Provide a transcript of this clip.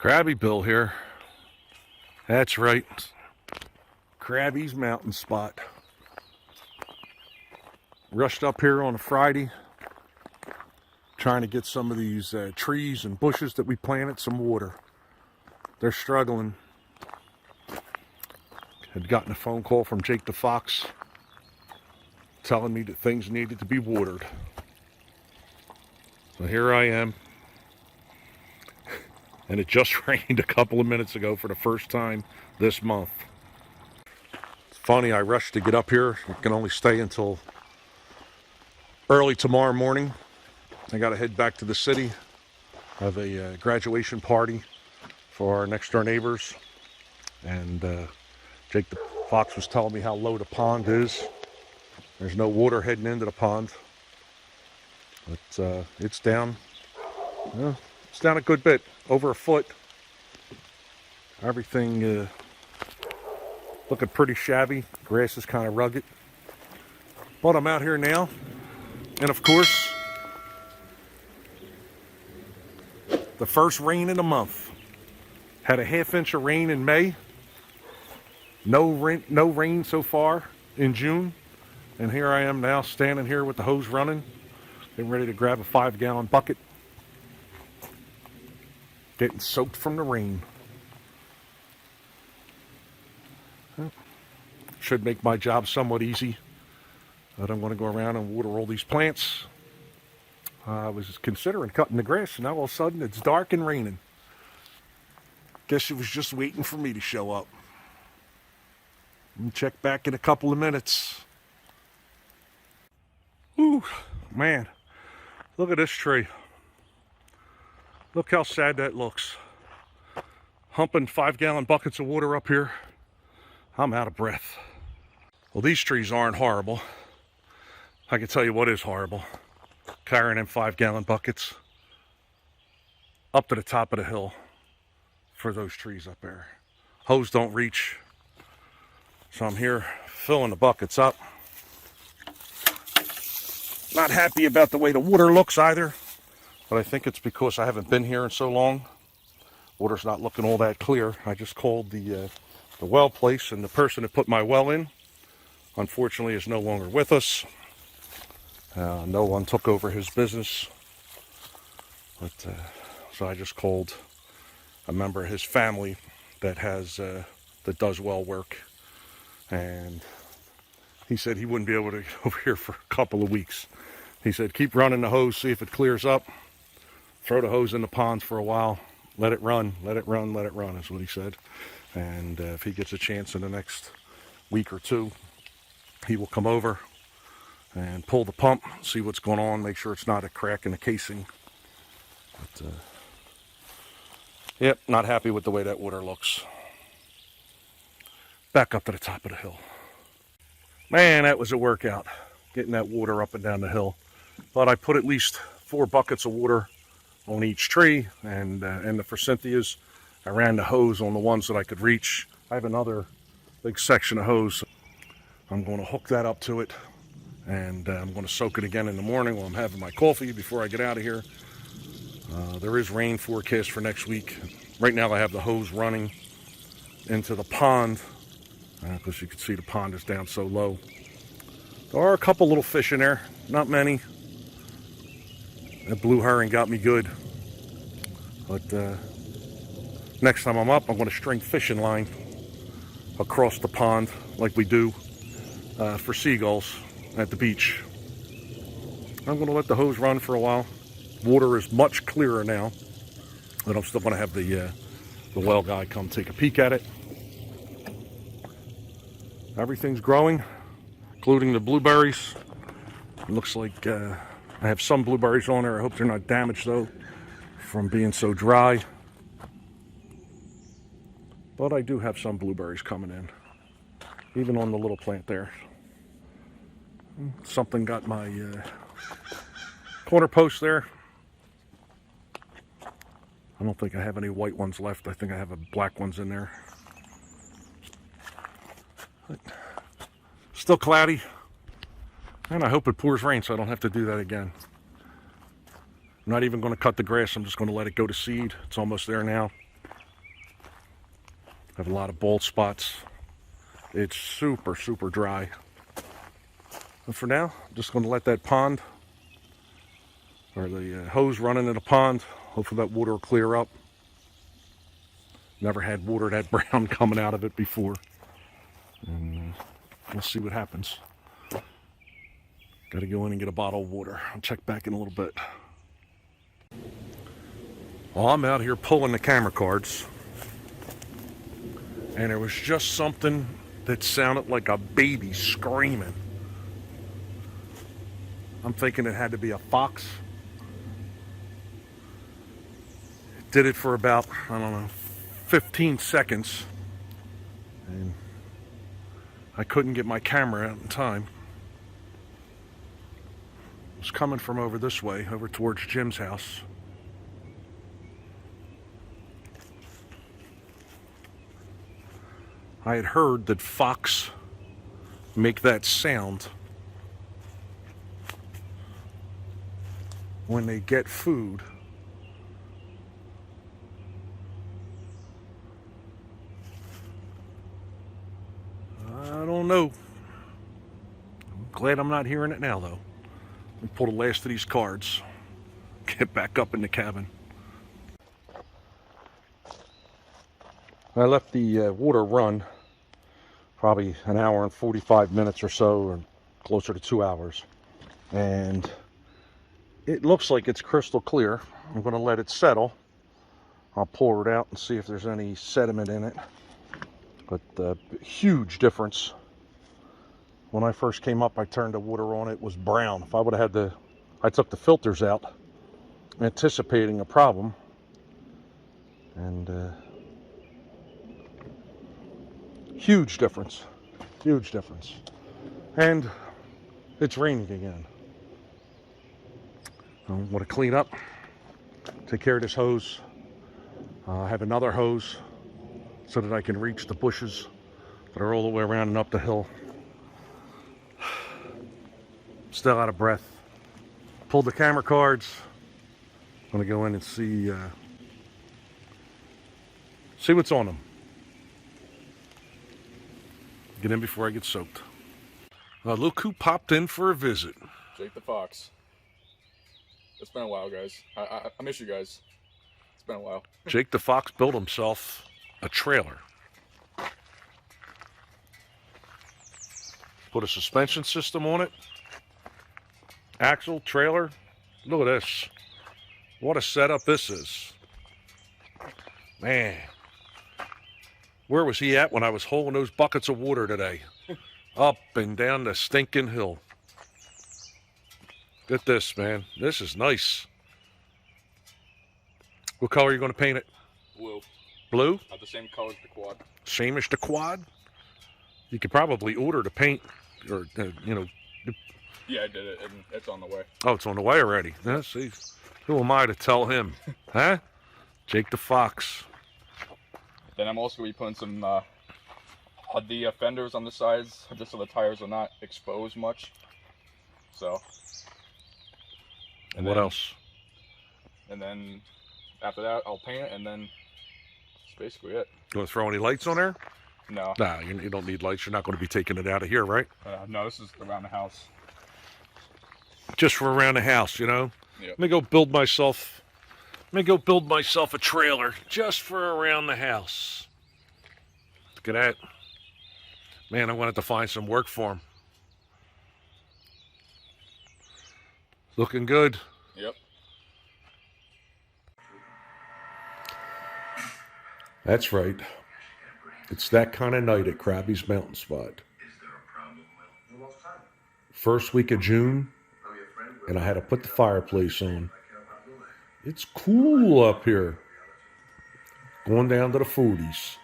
Crabby Bill here. That's right. Crabby's mountain spot. Rushed up here on a Friday, trying to get some of these trees and bushes that we planted some water. They're struggling. Had gotten a phone call from Jake the Fox telling me that things needed to be watered. So here I am. And it just rained a couple of minutes ago for the first time this month. It's funny, I rushed to get up here. I can only stay until early tomorrow morning. I got to head back to the city. I have a graduation party for our next door neighbors. And Jake the Fox was telling me how low the pond is. There's no water heading into the pond. But it's down. Yeah, it's down a good bit, over a foot. Everything looking pretty shabby. Grass is kind of rugged. But I'm out here now. And of course, the first rain in the month. Had a half-inch of rain in May. No rain so far in June. And here I am now standing here with the hose running. Getting ready to grab a 5-gallon bucket. Getting soaked from the rain. Should make my job somewhat easy. I don't want to go around and water all these plants. I was considering cutting the grass, and now all of a sudden it's dark and raining. Guess it was just waiting for me to show up. Check back in a couple of minutes. Ooh, man. Look at this tree. Look how sad that looks. Humping 5-gallon buckets of water up here. I'm out of breath. Well, these trees aren't horrible. I can tell you what is horrible. Carrying them 5-gallon buckets up to the top of the hill for those trees up there. Hose don't reach. So I'm here filling the buckets up. Not happy about the way the water looks either. But I think it's because I haven't been here in so long. Water's not looking all that clear. I just called the well place, and the person that put my well in, unfortunately, is no longer with us. No one took over his business. But so I just called a member of his family that does well work, and he said he wouldn't be able to go over here for a couple of weeks. He said keep running the hose, see if it clears up. Throw the hose in the ponds for a while. Let it run, let it run, let it run, is what he said. And if he gets a chance in the next week or two, he will come over and pull the pump, see what's going on, make sure it's not a crack in the casing. But, yep, not happy with the way that water looks. Back up to the top of the hill. Man, that was a workout, getting that water up and down the hill. But I put at least 4 buckets of water on each tree, and the forsythias. I ran the hose on the ones that I could reach. I have another big section of hose. I'm going to hook that up to it, and I'm going to soak it again in the morning while I'm having my coffee before I get out of here. There is rain forecast for next week. Right now I have the hose running into the pond, because you can see the pond is down so low. There are a couple little fish in there, not many. That blue herring got me good. But next time I'm up, I'm going to string fishing line across the pond like we do for seagulls at the beach. I'm going to let the hose run for a while. Water is much clearer now, but I'm still going to have the well guy come take a peek at it. Everything's growing, including the blueberries. It looks like I have some blueberries on there. I hope they're not damaged, though, from being so dry. But I do have some blueberries coming in, even on the little plant there. Something got my corner post there. I don't think I have any white ones left. I think I have black ones in there. But still cloudy. And I hope it pours rain so I don't have to do that again. I'm not even going to cut the grass. I'm just going to let it go to seed. It's almost there now. Have a lot of bald spots. It's super, super dry. But for now, I'm just going to let that pond, or the hose run into the pond. Hopefully that water will clear up. Never had water that brown coming out of it before. And we'll see what happens. Got to go in and get a bottle of water. I'll check back in a little bit. Well, I'm out here pulling the camera cards. And there was just something that sounded like a baby screaming. I'm thinking it had to be a fox. It did it for about, I don't know, 15 seconds. And I couldn't get my camera out in time. It was coming from over this way, over towards Jim's house. I had heard that fox make that sound when they get food. I don't know. I'm glad I'm not hearing it now, though. Let me pull the last of these cards. Get back up in the cabin. I left the water run probably an hour and 45 minutes or so, or closer to 2 hours. And it looks like it's crystal clear. I'm going to let it settle. I'll pour it out and see if there's any sediment in it. But huge difference. When I first came up, I turned the water on, it was brown. If I would have had I took the filters out, anticipating a problem. And huge difference. Huge difference. And it's raining again. I want to clean up, take care of this hose. I have another hose so that I can reach the bushes that are all the way around and up the hill. Still out of breath. Pulled the camera cards. I'm going to go in and see what's on them. Get in before I get soaked. Look who popped in for a visit. Jake the Fox. It's been a while, guys. I miss you guys. It's been a while. Jake the Fox built himself a trailer. Put a suspension system on it. Axle, trailer. Look at this. What a setup this is. Man. Where was he at when I was hauling those buckets of water today? Up and down the stinking hill. Look at this, man. This is nice. What color are you going to paint it? Blue. Blue? The same color as the quad. Same as the quad? You could probably order the paint, or, Yeah, I did it, and it's on the way. Oh, it's on the way already. Yeah, see, who am I to tell him? Huh? Jake the Fox. Then I'm also going to be putting some the fenders on the sides, just so the tires are not exposed much. So. And what else? And then after that, I'll paint it, and then that's basically it. You want to throw any lights on there? No. Nah, you don't need lights. You're not going to be taking it out of here, right? No, this is around the house. Just for around the house, you know? Yep. Let me go build myself a trailer just for around the house. Look at that. Man, I wanted to find some work for him. Looking good. Yep. That's right. It's that kind of night at Crabby's Mountain Spot. First week of June, and I had to put the fireplace on. It's cool up here. Going down to the 40s.